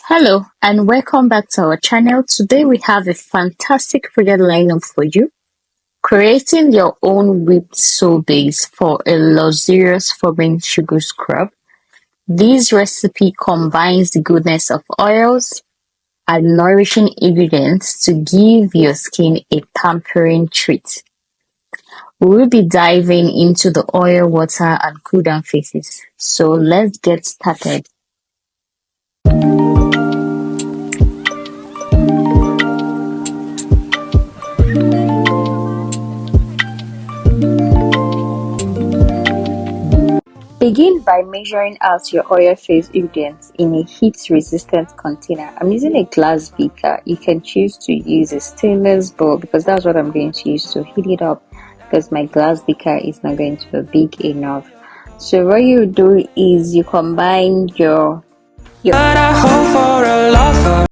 Hello and welcome back to our channel. Today we have a fantastic project lineup for you. Creating your own whipped soy base for a luxurious foaming sugar scrub. This recipe combines the goodness of oils and nourishing ingredients to give your skin a pampering treat. We will be diving into the oil, water, and cool down phases. So let's get started. Begin by measuring out your oil phase ingredients in a heat-resistant container. I'm using a glass beaker. You can choose to use a stainless bowl because that's what I'm going to use to heat it up because my glass beaker is not going to be big enough. So what you do is you combine your But I hope for a lover.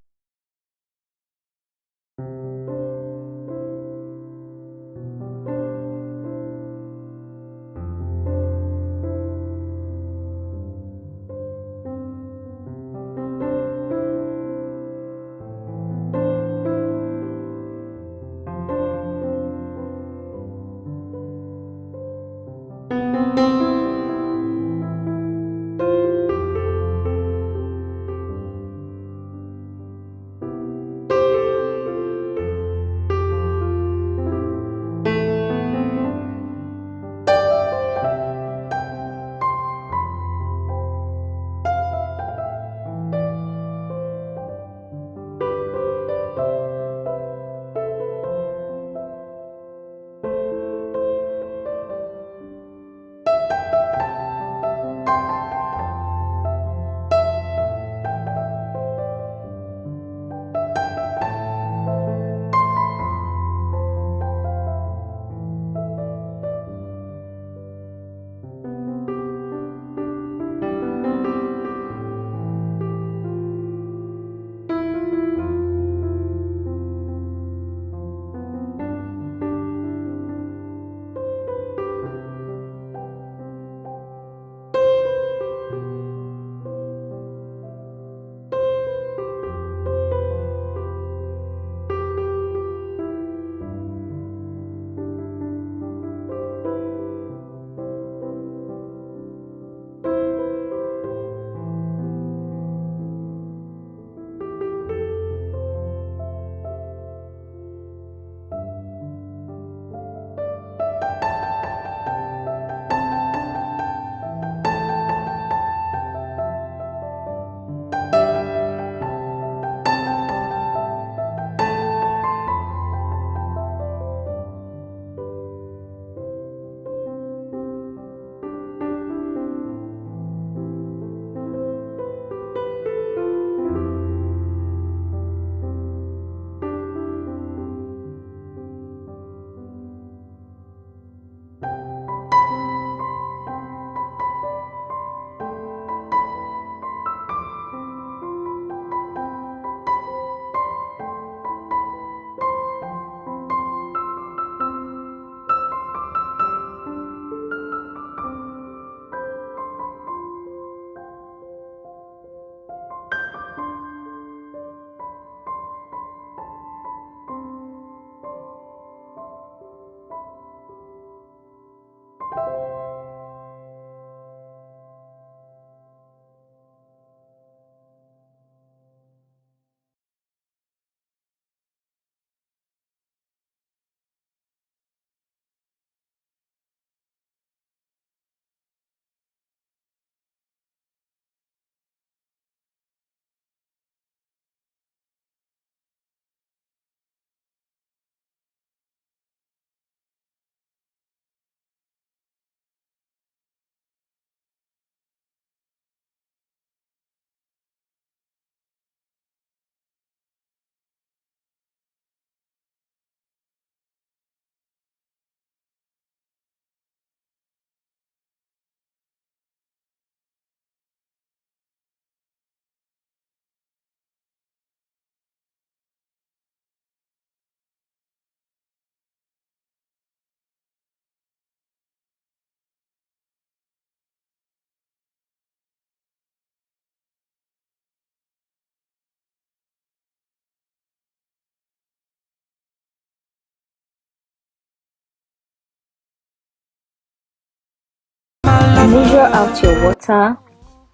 Measure out your water,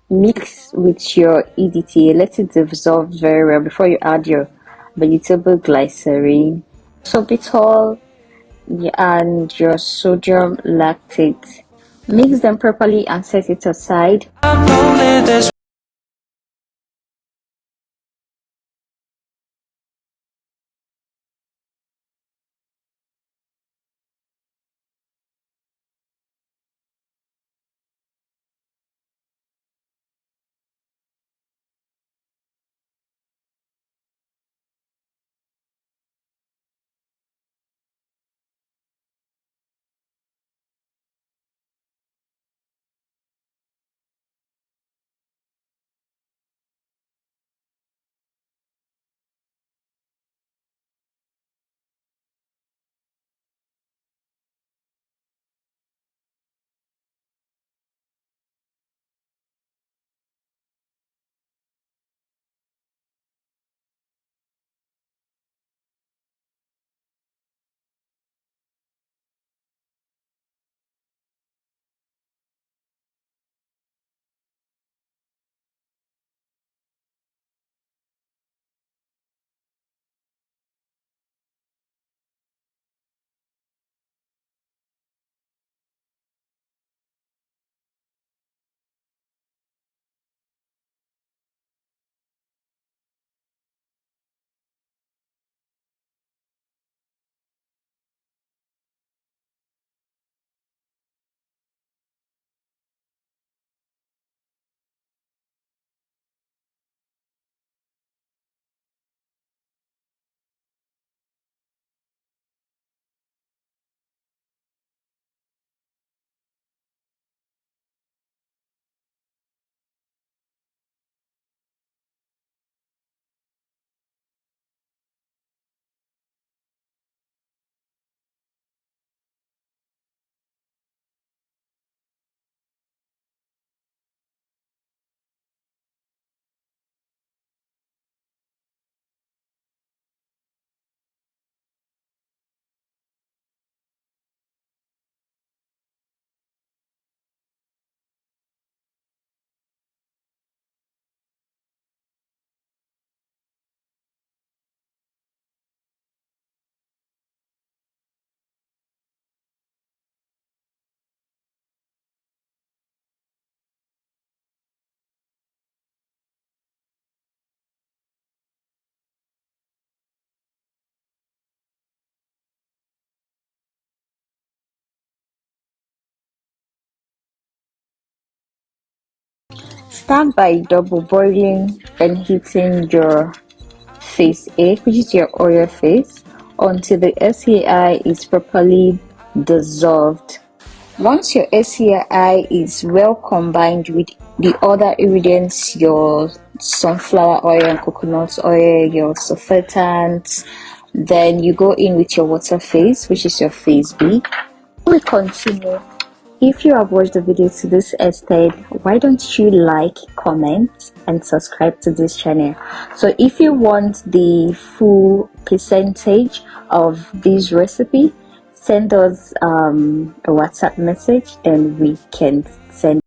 mix with your EDTA, let it dissolve very well before you add your vegetable glycerin, sorbitol, and your sodium lactate. Mix them properly and set it aside. Start by double boiling and heating your phase A, which is your oil phase, until the SAI is properly dissolved. Once your SAI is well combined with the other ingredients, your sunflower oil and coconut oil, your surfactants, then you go in with your water phase, which is your phase B. We continue. If you have watched the video to this extent, why don't you like, comment, and subscribe to this channel? So if you want the full percentage of this recipe, send us a WhatsApp message, then we can send.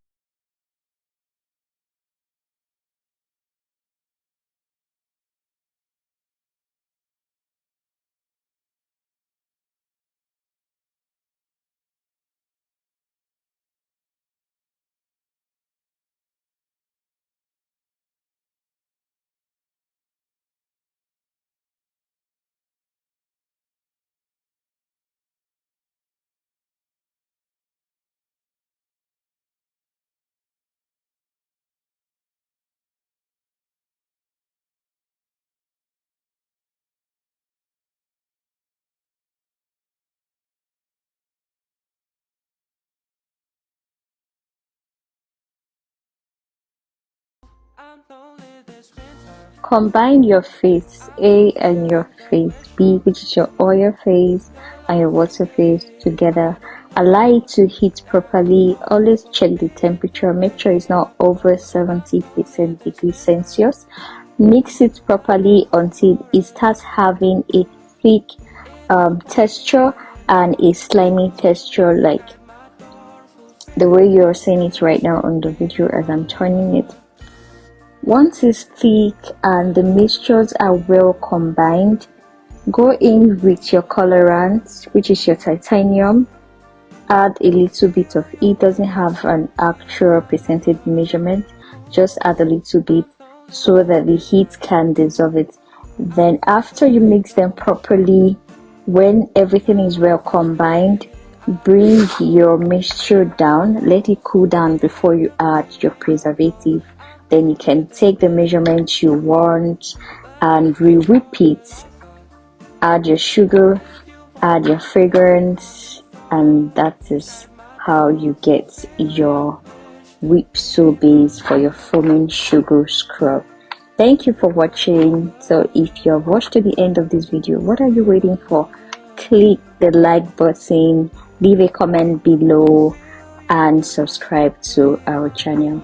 Combine your phase A and your phase B, which is your oil phase and your water phase, together. Allow it to heat properly. Always check the temperature. Make sure it's not over 70% degrees Celsius. Mix it properly until it starts having a thick texture and a slimy texture, like the way you're seeing it right now on the video as I'm turning it. Once it's thick and the mixtures are well combined, go in with your colorant, which is your titanium. Add a little bit of it. Doesn't have an actual percentage measurement, just add a little bit so that the heat can dissolve it. Then after you mix them properly, when everything is well combined, bring your mixture down, let it cool down before you add your preservative. Then you can take the measurement you want and re-whip it. Add your sugar, add your fragrance, and that is how you get your whipped sorbets for your foaming sugar scrub. Thank you for watching. So if you have watched to the end of this video, what are you waiting for? Click the like button, leave a comment below, and subscribe to our channel.